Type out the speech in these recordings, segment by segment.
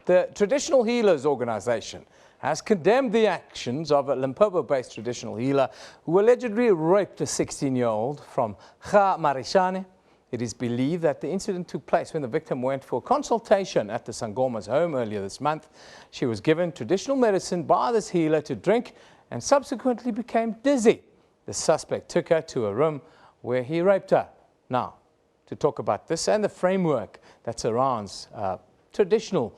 The Traditional Healers Organization has condemned the actions of a Limpopo-based traditional healer who allegedly raped a 16-year-old from Ga-Marishane. It is believed that the incident took place when the victim went for consultation at the sangoma's home earlier this month. She was given traditional medicine by this healer to drink and subsequently became dizzy. The suspect took her to a room where he raped her. Now, to talk about this and the framework that surrounds traditional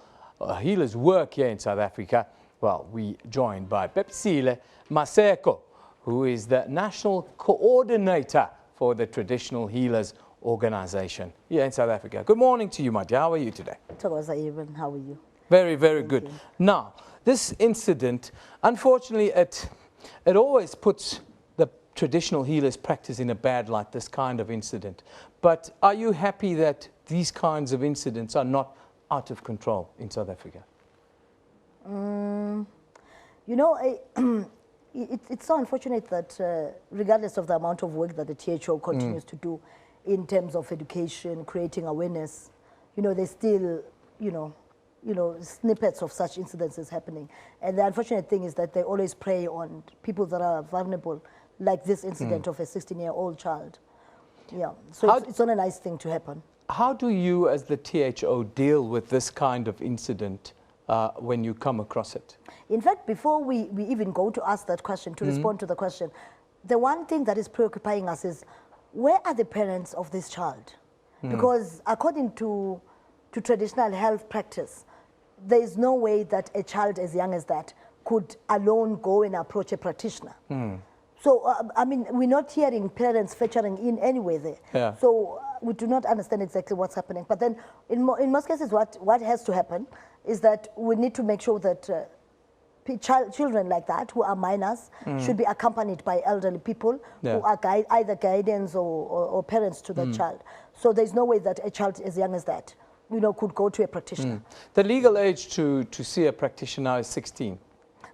healers' work here in South Africa, well, we joined by Phephisile Maseko, who is the National Coordinator for the Traditional Healers Organization here in South Africa. Good morning to you, my dear. How are you today? How are you? Very, very good. Now, this incident, unfortunately, it always puts the traditional healers' practice in a bad light, this kind of incident. But are you happy that these kinds of incidents are not out of control in South Africa? You know, it's so unfortunate that regardless of the amount of work that the THO continues to do in terms of education, creating awareness, you know, there's still, you know, snippets of such incidences happening. And the unfortunate thing is that they always prey on people that are vulnerable, like this incident of a 16-year-old child. Yeah, so it's not a nice thing to happen. How do you, as the THO, deal with this kind of incident when you come across it? In fact, before we even go to ask that question, to respond to the question, the one thing that is preoccupying us is, where are the parents of this child? Because according to traditional health practice, there is no way that a child as young as that could alone go and approach a practitioner. So, I mean, we're not hearing parents featuring in anywhere there. Yeah. So we do not understand exactly what's happening. But then in most cases, what has to happen is that we need to make sure that children like that, who are minors, should be accompanied by elderly people who are either guardians or parents to the child. So there's no way that a child as young as that, you know, could go to a practitioner. The legal age to see a practitioner is 16.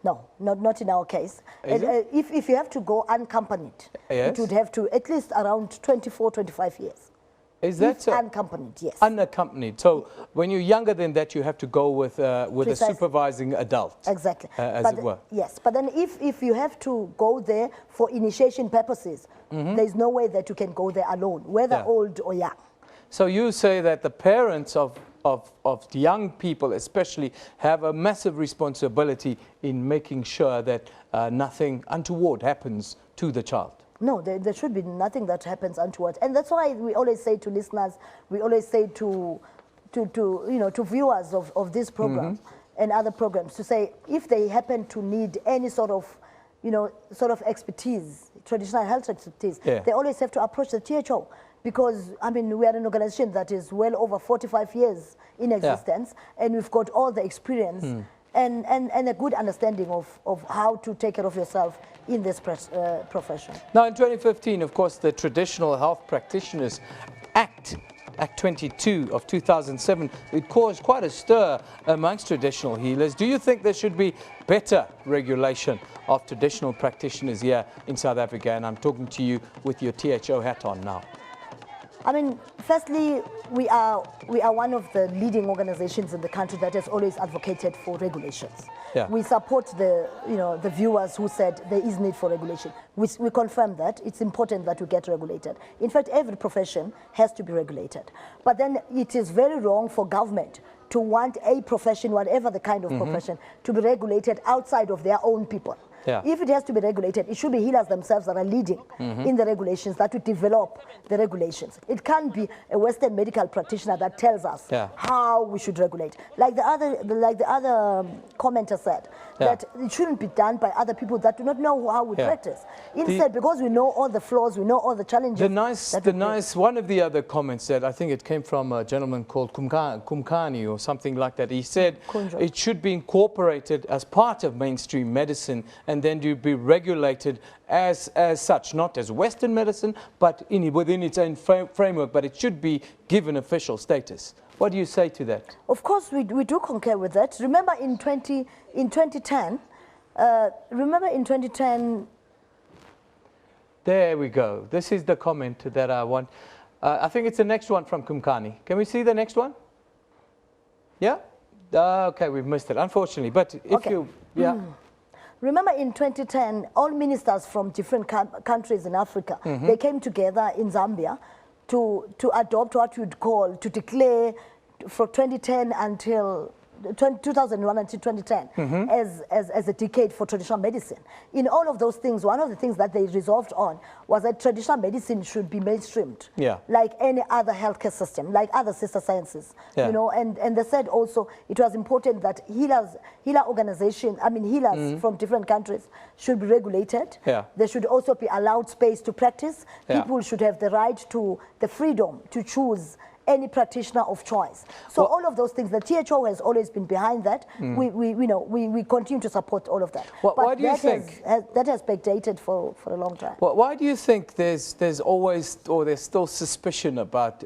No, not in our case. If you have to go unaccompanied, it would have to at least around 24, 25 years. Is that so? Unaccompanied, yes. Unaccompanied. So when you're younger than that, you have to go with a supervising adult. Exactly. As it were. Yes, but then if you have to go there for initiation purposes, there's no way that you can go there alone, whether old or young. So you say that the parents of the young people especially have a massive responsibility in making sure that nothing untoward happens to the child. No, there should be nothing that happens untoward. And that's why we always say to listeners, we always say to viewers of this program and other programs, to say if they happen to need any sort of expertise, traditional health expertise, they always have to approach the THO. Because, I mean, we are an organization that is well over 45 years in existence, and we've got all the experience and a good understanding of how to take care of yourself in this profession. Now, in 2015, of course, the Traditional Health Practitioners Act 22 of 2007, it caused quite a stir amongst traditional healers. Do you think there should be better regulation of traditional practitioners here in South Africa? And I'm talking to you with your THO hat on now. I mean, firstly, we are one of the leading organizations in the country that has always advocated for regulations. We support the viewers who said there is need for regulation. We confirm that it's important that we get regulated. In fact, every profession has to be regulated. But then it is very wrong for government to want a profession, whatever the kind of profession, to be regulated outside of their own people. If it has to be regulated, it should be healers themselves that are leading in the regulations, that would develop the regulations. It can't be a Western medical practitioner that tells us how we should regulate. Like the other commenter said, that it shouldn't be done by other people that do not know how we practice. Instead, because we know all the flaws, we know all the challenges. One of the other comments said, I think it came from a gentleman called Kumkani or something like that. He said it should be incorporated as part of mainstream medicine, and then to be regulated as such, not as Western medicine, but within its own framework, but it should be given official status. What do you say to that? Of course, we do concur with that. Remember in 2010, There we go. This is the comment that I want. I think it's the next one from Kumkani. Can we see the next one? Yeah? Okay, we've missed it, unfortunately. But if you, Remember in 2010, all ministers from different countries in Africa, they came together in Zambia to adopt what you'd call, to declare from 2010 until 2001 until 2010 as a decade for traditional medicine. In all of those things, one of the things that they resolved on was that traditional medicine should be mainstreamed, like any other healthcare system, like other sister sciences, you know. And they said also it was important that healers from different countries should be regulated. They should also be allowed space to practice. People should have the right to the freedom to choose any practitioner of choice. So all of those things, the THO has always been behind that. We continue to support all of that. Why do you think that has backdated for a long time? Why do you think there's always, or there's still suspicion about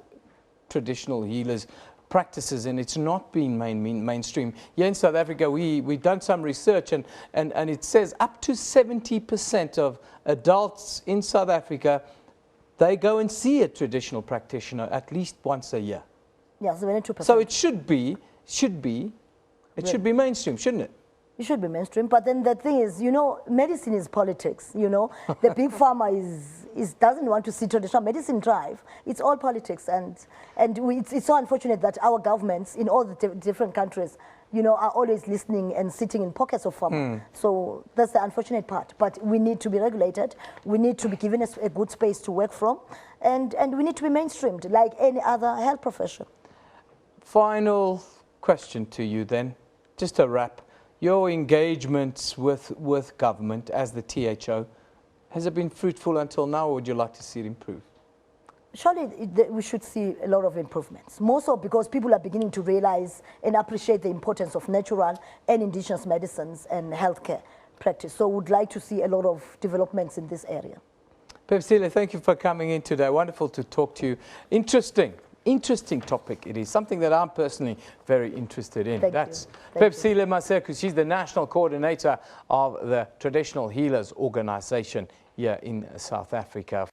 traditional healers' practices, and it's not being mainstream? Here in South Africa, we've done some research, and it says up to 70% of adults in South Africa, they go and see a traditional practitioner at least once a year. Yeah, 72%. So it should be mainstream, shouldn't it? It should be mainstream, but then the thing is, you know, medicine is politics, you know. The big pharma doesn't want to see traditional medicine thrive. It's all politics, and it's so unfortunate that our governments in all the different countries, you know, are always listening and sitting in pockets of pharma. So that's the unfortunate part. But we need to be regulated. We need to be given a good space to work from, and we need to be mainstreamed like any other health profession. Final question to you then, just to wrap. Your engagements with government as the THO, has it been fruitful until now, or would you like to see it improve? Surely we should see a lot of improvements, more so because people are beginning to realize and appreciate the importance of natural and indigenous medicines and healthcare practice. So we'd like to see a lot of developments in this area. Phephisile, thank you for coming in today. Wonderful to talk to you. Interesting topic it is, something that I'm personally very interested in. That's Phephisile Maseko. She's the National Coordinator of the Traditional Healers Organization here in South Africa.